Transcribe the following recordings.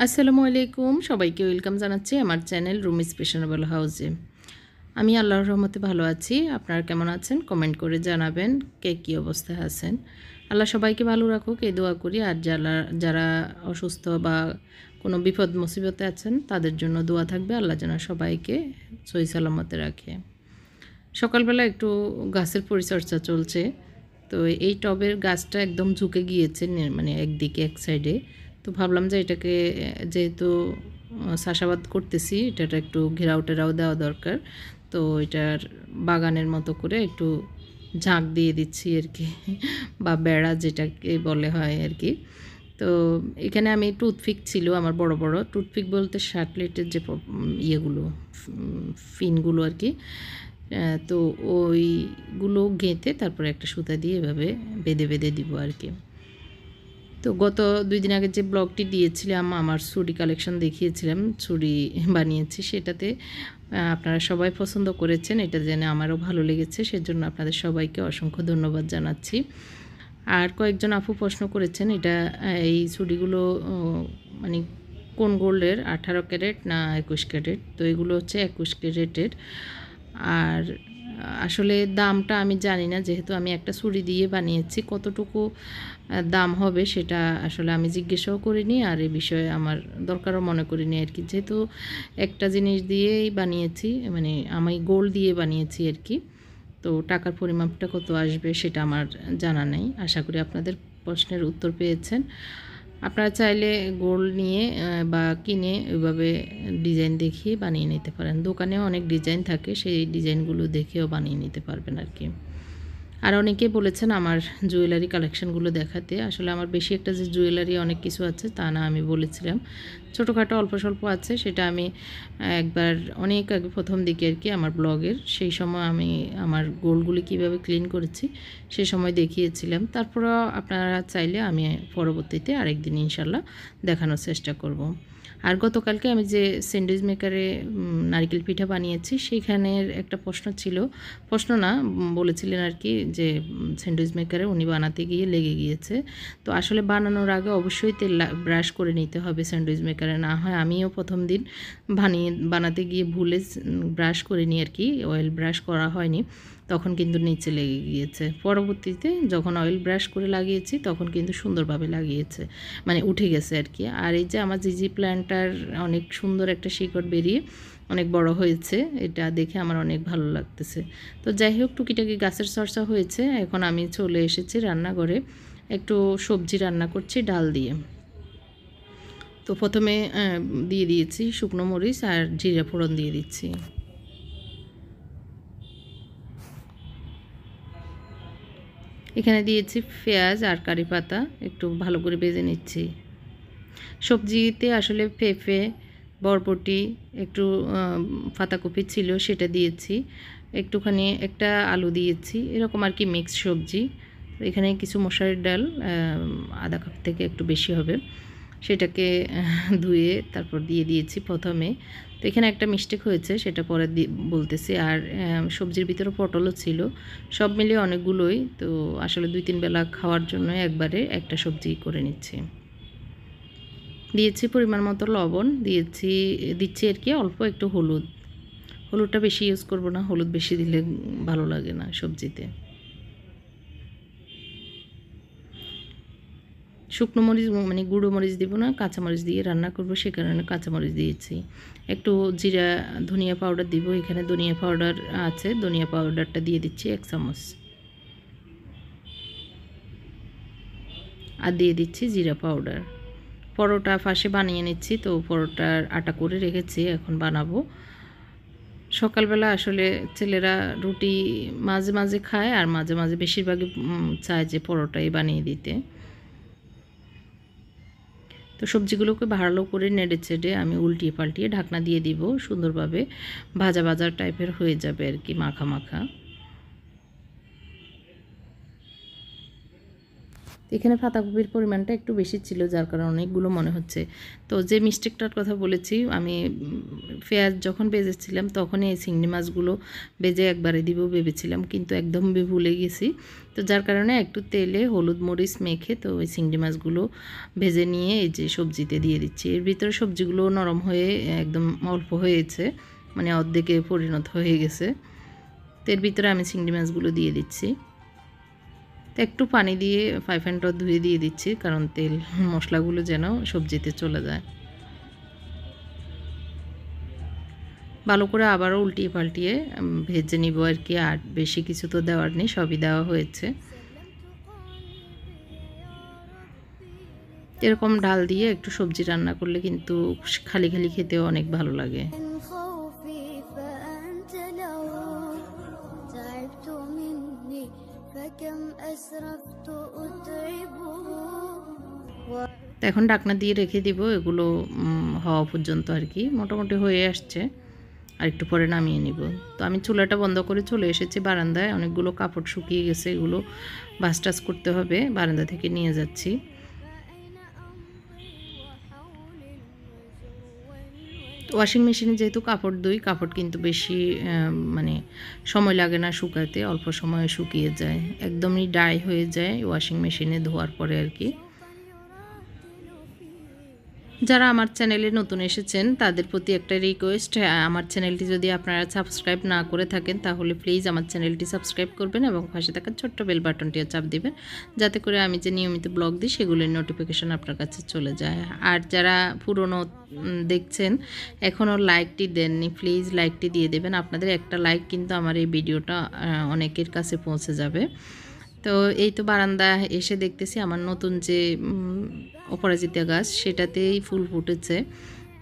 আসসালামু আলাইকুম, সবাইকে ওয়েলকাম জানাচ্ছি আমার চ্যানেল রুমিস ফ্যাশনেবল হাউসে। আমি আল্লাহর রহমতে ভালো আছি। আপনারা কেমন আছেন কমেন্ট করে জানাবেন, কে কী অবস্থায় আছেন। আল্লাহ সবাইকে ভালো রাখুক এই দোয়া করি। আর যারা যারা অসুস্থ বা কোনো বিপদ মুসিবতে আছেন তাদের জন্য দোয়া থাকবে, আল্লাহ যেন সবাইকে সহি সালামতে রাখে। সকালবেলা একটু গাছের পরিচর্যা চলছে। তো এই টবের গাছটা একদম ঝুঁকে গিয়েছে, মানে একদিকে এক সাইডে। তো ভাবলাম যে এটাকে যেহেতু চাষাবাদ করতেছি, এটাটা একটু ঘেরাও টেরাও দেওয়া দরকার। তো এটার বাগানের মতো করে একটু ঝাঁক দিয়ে দিচ্ছি আর কি, বা বেড়া যেটাকে বলে হয় আর কি। তো এখানে আমি টুথপিক ছিল আমার বড় বড় টুথপিক বলতে শার্টলেটের যে ইয়েগুলো, ফিনগুলো আর কি। তো ওইগুলো গেঁথে তারপরে একটা সুতা দিয়ে এভাবে বেঁধে বেঁধে দিব আর কি। তো গত 2 দিন আগে যে ব্লগটি দিয়েছিলাম, আমার ছুরি কালেকশন দেখিয়েছিলাম, ছুরি বানিয়েছি, সেটাতে আপনারা সবাই পছন্দ করেছেন। এটা জেনে আমারও ভালো লেগেছে, সেজন্য আপনাদের সবাইকে অসংখ্য ধন্যবাদ জানাচ্ছি। আর কয়েকজন আপু প্রশ্ন করেছেন এটা এই ছুরিগুলো মানে কোন গোল্ডের, 18 ক্যারেট না 21 ক্যারেট। তো এগুলো হচ্ছে 21 ক্যারেটের। আর আসলে দামটা আমি জানি না, যেহেতু আমি একটা ছুরি দিয়ে বানিয়েছি, কতটুকু দাম হবে সেটা আসলে আমি জিজ্ঞাসাও করিনি, আর এই বিষয়ে আমার দরকারও মনে করিনি আর কি। যেহেতু একটা জিনিস দিয়েই বানিয়েছি, মানে আমি গোল্ড দিয়ে বানিয়েছি আর কি। তো টাকার পরিমাপটা কত আসবে সেটা আমার জানা নেই। আশা করি আপনাদের প্রশ্নের উত্তর পেয়েছেন। আপনারা চাইলে গোল্ড নিয়ে বা কিনে ওইভাবে ডিজাইন দেখিয়ে বানিয়ে নিতে পারেন। দোকানেও অনেক ডিজাইন থাকে, সেই ডিজাইনগুলো দেখেও বানিয়ে নিতে পারবেন আর কি। আর অনেকে বলেছেন আমার জুয়েলারি কালেকশানগুলো দেখাতে। আসলে আমার বেশি একটা যে জুয়েলারি অনেক কিছু আছে তা না, আমি বলেছিলাম ছোটোখাটো অল্প স্বল্প আছে। সেটা আমি একবার অনেক আগে প্রথম দিকে আর কি আমার ব্লগের, সেই সময় আমি আমার গোল্ডগুলি কীভাবে ক্লিন করেছি সে সময় দেখিয়েছিলাম। তারপরও আপনারা চাইলে আমি পরবর্তীতে আরেকদিন ইনশাল্লাহ দেখানোর চেষ্টা করব। আর গতকালকে আমি যে স্যান্ডউইচ মেকারে নারকেল পিঠা বানিয়েছি, সেইখানের একটা প্রশ্ন ছিল, প্রশ্ন না বলেছিলেন আর কি, যে স্যান্ডউইচ মেকারে উনি বানাতে গিয়ে লেগে গিয়েছে। তো আসলে বানানোর আগে অবশ্যই তেল ব্রাশ করে নিতে হবে স্যান্ডউইচ মেকারে, না হয় আমিও প্রথম দিন বানাতে গিয়ে ভুলে ব্রাশ করিনি আর কি, অয়েল ব্রাশ করা হয়নি, তখন কিন্তু নিচে লেগে গিয়েছে। পরবর্তীতে যখন অয়েল ব্রাশ করে লাগিয়েছি তখন কিন্তু সুন্দরভাবে লাগিয়েছে, মানে উঠে গেছে আর কি। আর এই যে আমার জিজি প্ল্যান্টটার অনেক সুন্দর একটা শিকড় বেরিয়ে অনেক বড় হয়েছে, এটা দেখে আমার অনেক ভালো লাগতেছে। তো যাই হোক, টুকিটাকি গাছের চর্চা হয়েছে। এখন আমি চলে এসেছি রান্নাঘরে, একটু সবজি রান্না করছি ডাল দিয়ে। তো প্রথমে দিয়ে দিয়েছি শুকনো মরিচ আর জিরা ফোড়ন দিয়ে দিচ্ছি। এখানে দিয়েছি পেঁয়াজ আর কারি পাতা, একটু ভালো করে ভেজে নিচ্ছি। সবজিতে আসলে পেঁপে, বরবটি, একটু পাতাকপি ছিল সেটা দিয়েছি, একটুখানি একটা আলু দিয়েছি, এরকম আর কি মিক্স সবজি। এখানে কিছু মশারির ডাল, আধা কাপ থেকে একটু বেশি হবে, সেটাকে ধুয়ে তারপর দিয়ে দিয়েছি প্রথমে। তো এখানে একটা মিস্টেক হয়েছে, সেটা পরে বলতেছি। আর সবজির ভিতরে পটলও ছিল, সব মিলিয়ে অনেকগুলোই। তো আসলে 2-3 বেলা খাওয়ার জন্য একবারে একটা সবজি করে নিচ্ছি। দিয়েছি পরিমাণ মতো লবণ, দিচ্ছি আর কি অল্প একটু হলুদ। হলুদটা বেশি ইউজ করব না, হলুদ বেশি দিলে ভালো লাগে না সবজিতে। শুকনো মরিচ মানে গুঁড়ো মরিচ দিব না, কাঁচামরিচ দিয়ে রান্না করব, সে কারণে কাঁচামরিচ দিয়েছি। একটু জিরা ধনিয়া পাউডার দিব, এখানে ধনিয়া পাউডার আছে, ধনিয়া পাউডারটা দিয়ে দিচ্ছি 1 চামচ। আর দিয়ে দিচ্ছি জিরা পাউডার। পরোটা ফাঁসে বানিয়ে নিচ্ছি, তো পরোটার আটা করে রেখেছি, এখন বানাবো। সকালবেলা আসলে ছেলেরা রুটি মাঝে মাঝে খায়, আর মাঝে মাঝে বেশিরভাগই চায় যে পরোটাই বানিয়ে দিতে। তো সবজিগুলোকে ভালো করে নেড়ে চেড়ে আমি উল্টিয়ে পাল্টিয়ে ঢাকনা দিয়ে দিব, সুন্দরভাবে ভাজা ভাজা টাইপের হয়ে যাবে আর কি, মাখা মাখা। এখানে পাতাকপির পরিমাণটা একটু বেশি ছিল, যার কারণে অনেকগুলো মনে হচ্ছে। তো যে মিস্টেকটার কথা বলেছি, আমি পেঁয়াজ যখন ভেজেছিলাম তখনই এই চিংড়ি মাছগুলো ভেজে একবারে দিব ভেবেছিলাম, কিন্তু একদম ভুলে গেছি। তো যার কারণে একটু তেলে হলুদ মরিচ মেখে তো ওই চিংড়ি মাছগুলো ভেজে নিয়ে এই যে সবজিতে দিয়ে দিচ্ছি। এর ভিতরে সবজিগুলো নরম হয়ে একদম অল্প হয়েছে, মানে অর্ধেকে পরিণত হয়ে গেছে। তো এর ভিতরে আমি চিংড়ি মাছগুলো দিয়ে দিচ্ছি। তো একটু পানি দিয়ে 5 ধুয়ে দিয়ে দিচ্ছি, কারণ তেল মশলাগুলো যেন সবজিতে চলে যায়। ভালো করে আবারও উল্টিয়ে পাল্টিয়ে ভেজে নিব আর কি। আর বেশি কিছু তো দেওয়ার নেই, সবই দেওয়া হয়েছে। এরকম ডাল দিয়ে একটু সবজি রান্না করলে কিন্তু খালি খালি খেতেও অনেক ভালো লাগে। তো এখন ঢাকনা দিয়ে রেখে দিব এগুলো হওয়া পর্যন্ত আর কি। মোটামুটি হয়ে আসছে, আর একটু পরে নামিয়ে নিব। তো আমি চুলাটা বন্ধ করে চলে এসেছি বারান্দায়। অনেকগুলো কাপড় শুকিয়ে গেছে, এগুলো ভাঁজ টাজ করতে হবে, বারান্দা থেকে নিয়ে যাচ্ছি। ওয়াশিং মেশিনে যেহেতু কাপড় ধুই, কাপড় কিন্তু বেশি মানে সময় লাগে না শুকাতে, অল্প সময়ে শুকিয়ে যায়, একদমই ড্রাই হয়ে যায় ওয়াশিং মেশিনে ধোয়ার পরে আর কি। যারা আমার চ্যানেলে নতুন এসেছেন তাদের প্রতি একটা রিকোয়েস্ট, আমার চ্যানেলটি যদি আপনারা সাবস্ক্রাইব না করে থাকেন তাহলে প্লিজ আমার চ্যানেলটি সাবস্ক্রাইব করবেন এবং পাশে থাকা ছোট্ট বেল বাটনটিও চাপ দিবেন, যাতে করে আমি যে নিয়মিত ব্লগ দিই সেগুলোর নোটিফিকেশন আপনার কাছে চলে যায়। আর যারা পুরনো দেখছেন এখনও লাইকটি দেননি, প্লিজ লাইকটি দিয়ে দেবেন। আপনাদের একটা লাইক কিন্তু আমার এই ভিডিওটা অনেকের কাছে পৌঁছে যাবে। তো এই তো বারান্দা এসে দেখতেছি আমার নতুন যে অপরাজিতা গাছ সেটাতেই ফুল ফুটেছে।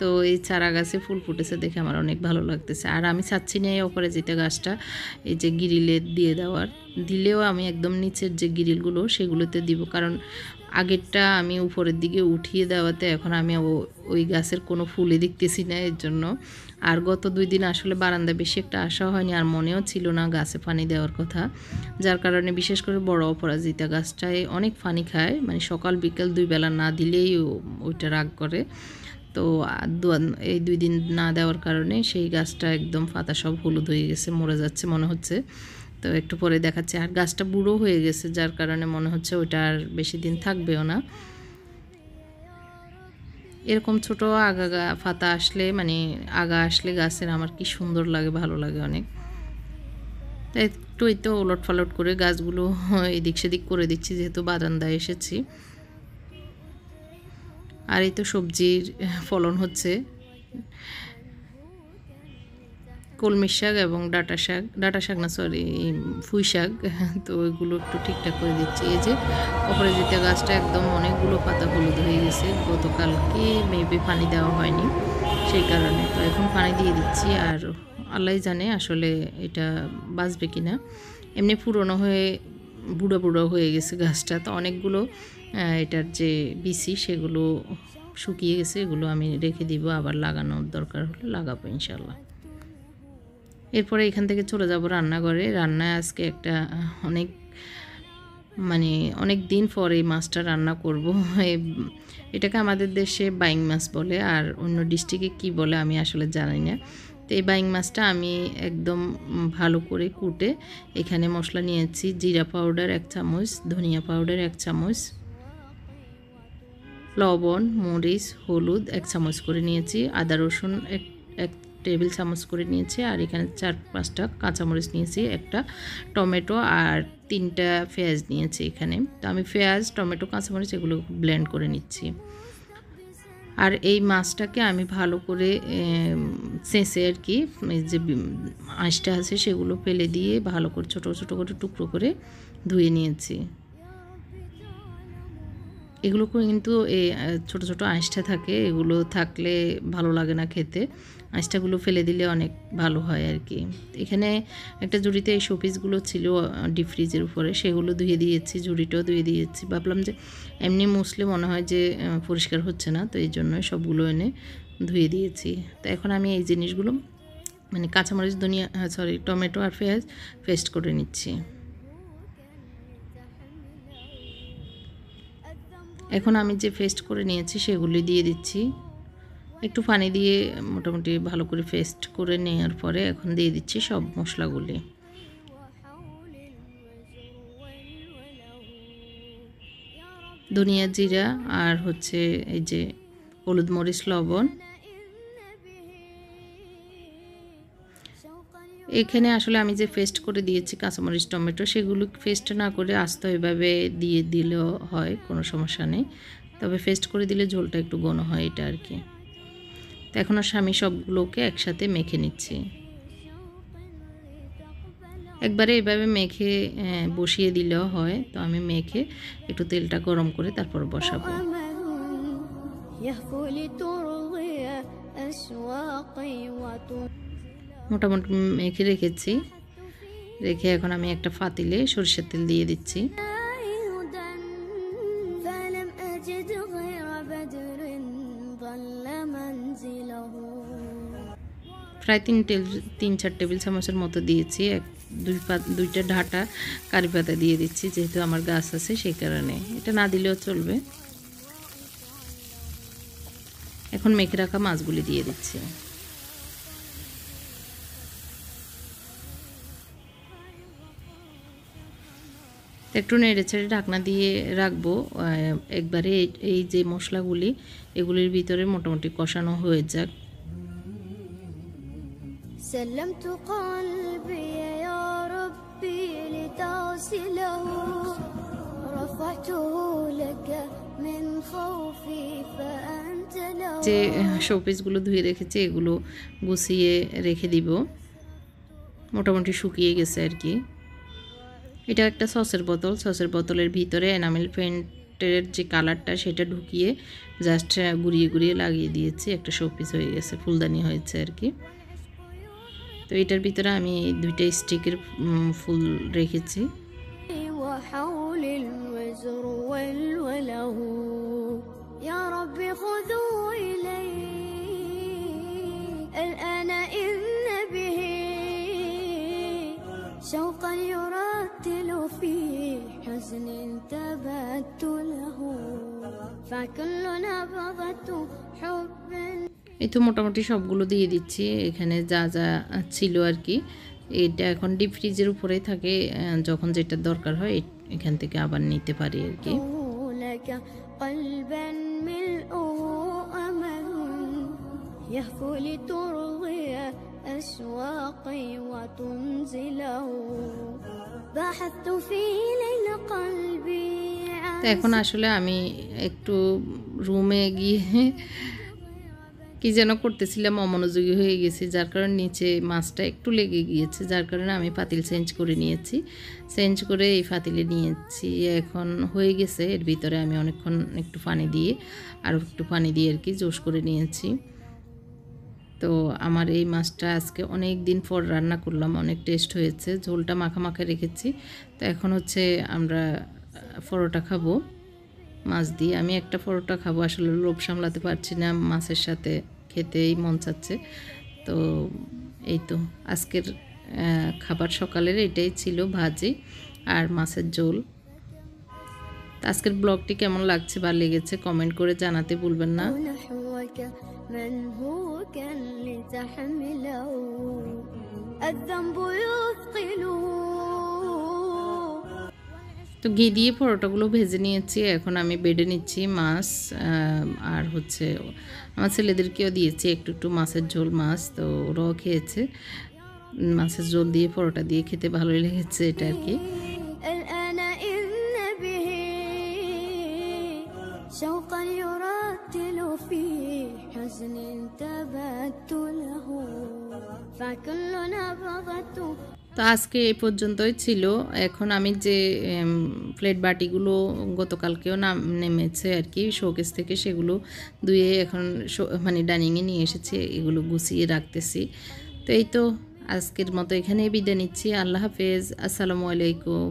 তো এই চারা গাছে ফুল ফুটেছে দেখে আমার অনেক ভালো লাগতেছে। আর আমি চাচ্ছি না এই অপরাজিতা গাছটা এই যে গ্রিলে দিয়ে দেওয়ার, দিলেও আমি একদম নিচের যে গ্রিলগুলো সেগুলোতে দিব, কারণ আগেরটা আমি উপরের দিকে উঠিয়ে দেওয়াতে এখন আমি ওই গাছের কোনো ফুলই দেখতেছি না এর জন্য। আর গত 2 দিন আসলে বারান্দা বেশি একটা আসা হয়নি, আর মনেও ছিল না গাছে পানি দেওয়ার কথা, যার কারণে বিশেষ করে বড় অপরাজিতা গাছটায় অনেক পানি খায়, মানে সকাল বিকেল 2 বেলা না দিলেই ওইটা রাগ করে। তো এই 2 দিন না দেওয়ার কারণে সেই গাছটা একদম পাতা সব হলুদ হয়ে গেছে, মরে যাচ্ছে মনে হচ্ছে। তো একটু পরে দেখাচ্ছে, আর গাছটা বুড়ো হয়ে গেছে, যার কারণে মনে হচ্ছে ওইটা আর বেশি দিন থাকবেও না। এরকম ছোট আগা পাতা আসলে, মানে আগা আসলে গাছের আমার কি সুন্দর লাগে, ভালো লাগে অনেক। তাই একটু এই তো ওলট পালট করে গাছগুলো এদিক সেদিক করে দিচ্ছি, যেহেতু বারান্দায় এসেছি। আর এই তো সবজির ফলন হচ্ছে, কলমি শাক এবং ডাঁটা শাক না সরি পুঁই শাক, তো ওইগুলো একটু ঠিকঠাক করে দিচ্ছি। এই যে অপরাজিতা গাছটা একদম অনেকগুলো পাতা হলুদ হয়ে গেছে, গতকালকে মেবি পানি দেওয়া হয়নি সেই কারণে। তো এখন পানি দিয়ে দিচ্ছি, আর আল্লাহ জানে আসলে এটা বাঁচবে কি না। এমনি পুরনো হয়ে বুড়ো বুড়ো হয়ে গেছে গাছটা, তো অনেকগুলো এটার যে বিচি সেগুলো শুকিয়ে গেছে, এগুলো আমি রেখে দিব, আবার লাগানোর দরকার হলে লাগাবো ইনশাল্লাহ। এরপরে এখান থেকে চলে যাব রান্নাঘরে। রান্নায় আজকে একটা অনেক দিন পর এই মাছটা রান্না করব। এটাকে আমাদের দেশে বাইং মাছ বলে, আর অন্য ডিস্ট্রিক্টে কি বলে আমি আসলে জানি না। তো এই বাইং মাছটা আমি একদম ভালো করে কুটে এখানে মশলা নিয়েছি, জিরা পাউডার 1 চামচ, ধনিয়া পাউডার 1 চামচ, লবণ, মরিচ, হলুদ 1 চামচ করে নিয়েছি, আদা রসুন 1 টেবিল চামচ করে নিয়েছি, আর এখানে 4-5টা কাঁচামরিচ নিয়েছি, একটা টমেটো আর 3টা পেঁয়াজ নিয়েছি এখানে। তো আমি পেঁয়াজ, টমেটো, কাঁচামরিচ এগুলো ব্লেন্ড করে নিচ্ছি। আর এই মাছটাকে আমি ভালো করে ছেঁচে আর কি, যে আঁশটা আছে সেগুলো ফেলে দিয়ে ভালো করে ছোটো ছোটো করে টুকরো করে ধুয়ে নিয়েছি। এগুলো কিন্তু এই ছোটো ছোটো আঁশটা থাকে, এগুলো থাকলে ভালো লাগে না খেতে, আঁশটাগুলো ফেলে দিলে অনেক ভালো হয় আর কি। এখানে একটা ঝুড়িতে এই শোপিসগুলো ছিল ডিপ ফ্রিজের উপরে, সেগুলো ধুয়ে দিয়েছি, ঝুড়িটাও ধুয়ে দিয়েছি। ভাবলাম যে এমনি মুসলে মনে হয় যে পরিষ্কার হচ্ছে না, তো এই জন্য সবগুলো এনে ধুয়ে দিয়েছি। তো এখন আমি এই জিনিসগুলো মানে কাঁচামরিচ, ধনিয়া টমেটো আর পেঁয়াজ পেস্ট করে নিচ্ছি। এখন আমি যে পেস্ট করে নিয়েছি সেগুলি দিয়ে দিচ্ছি। একটু পানি দিয়ে মোটামুটি ভালো করে পেস্ট করে নেওয়ার পরে এখন দিয়ে দিচ্ছি সব মশলাগুলি। ধনিয়া, জিরা আর হচ্ছে এই যে হলুদ, মরিচ, লবণ। এখানে আসলে আমি যে পেস্ট করে দিয়েছি কাঁচামরিচ, টমেটো, সেগুলো পেস্ট না করে আস্ত এভাবে দিয়ে দিলেও হয়, কোনো সমস্যা নেই। তবে পেস্ট করে দিলে ঝোলটা একটু ঘন হয়, এটা আর কি। তো এখন আমি সবগুলোকে একসাথে মেখে নিচ্ছি। একবারে এভাবে মেখে বসিয়ে দিলেও হয়। তো আমি মেখে একটু তেলটা গরম করে তারপর বসাবো। মোটামুটি মেখে রেখেছি। রেখে এখন আমি একটা পাতিলে সরষের তেল দিয়ে দিচ্ছি। প্রায় 3-4 টেবিল চামচের মতো দিয়েছি। দুইটা ঢাটা কারি পাতা দিয়ে দিচ্ছি, যেহেতু আমার গাছ আছে সেই কারণে। এটা না দিলেও চলবে। এখন মেখে রাখা মাছগুলি দিয়ে দিচ্ছি। একটু নেড়ে ছেড়ে ঢাকনা দিয়ে রাখবো। একবারে এই যে মশলাগুলি এগুলির ভিতরে মোটামুটি কষানো হয়ে যাক। سلمت قلبي يا ربي لتغسله رفعته لك من خوفي فأنت له। যে শোপিসগুলো ধুয়ে রেখেছি এগুলো গুছিয়ে রেখে দিব। মোটামুটি শুকিয়ে গেছে আর কি। এটা একটা সসের বোতল। সসের বোতলের ভিতরে এনামেল পেন্টের যে কালারটা সেটা ঢুকিয়ে জাস্ট গুঁড়িয়ে গুঁড়িয়ে লাগিয়ে দিয়েছি। একটা শোপিস হয়ে গেছে, ফুলদানি হয়েছে আর কি। তো এটার ভিতরে আমি 2টা স্টিকের ফুল রেখেছি। এই তো মোটামুটি সবগুলো দিয়ে দিচ্ছি এখানে যা যা ছিল আর কি। এটা এখন ডিপ ফ্রিজের উপরেই থাকে, যখন যেটা দরকার হয় এখান থেকে আবার নিতে পারি আর কি। তো এখন আসলে আমি একটু রুমে গিয়ে কি যেন করতেছিলাম, অমনোযোগী হয়ে গেছি, যার কারণে নিচে মাছটা একটু লেগে গিয়েছে, যার কারণে আমি পাতিল চেঞ্জ করে নিয়েছি। চেঞ্জ করে এই পাতিলে নিয়েছি। এখন হয়ে গেছে। এর ভিতরে আমি অনেকক্ষণ একটু পানি দিয়ে আর একটু পানি দিয়ে আর কি জোশ করে নিয়েছি। তো আমার এই মাছটা আজকে অনেক দিন পর রান্না করলাম, অনেক টেস্ট হয়েছে। ঝোলটা মাখা মাখা রেখেছি। তো এখন হচ্ছে আমরা পরোটা খাবো মাছ দিয়ে। আমি একটা পরোটা খাবো, আসলে লোভ সামলাতে পারছি না, মাছের সাথে খেতেই মন চাচ্ছে। তো এই তো আজকের খাবার সকালের এটাই ছিল, ভাজি আর মাছের ঝোল। আজকের ব্লগটি কেমন লাগছে বা লেগেছে কমেন্ট করে জানাতে ভুলবেন না। তো ঘি দিয়ে পরোটাগুলো ভেজে নিয়েছি। এখন আমি বেডে নিচ্ছি মাছ, আর হচ্ছে আমার ছেলেদেরকেও দিয়েছি একটু একটু মাছের ঝোল। মাছ তো ওরাও খেয়েছে। মাছের ঝোল দিয়ে পরোটা দিয়ে খেতে ভালোই লেগেছে এটা আর কি। তো আজকে এই পর্যন্তই ছিল। এখন আমি যে প্লেট বাটিগুলো গতকালকেও নেমেছে আর কি শোকেস থেকে, সেগুলো ধুয়ে এখন মানে ডাইনিংয়ে নিয়ে এসেছি, এগুলো গুছিয়ে রাখতেছি। তো এই তো আজকের মতো এখানেই বিদায় নিচ্ছি। আল্লাহ হাফেজ, আসসালামু আলাইকুম।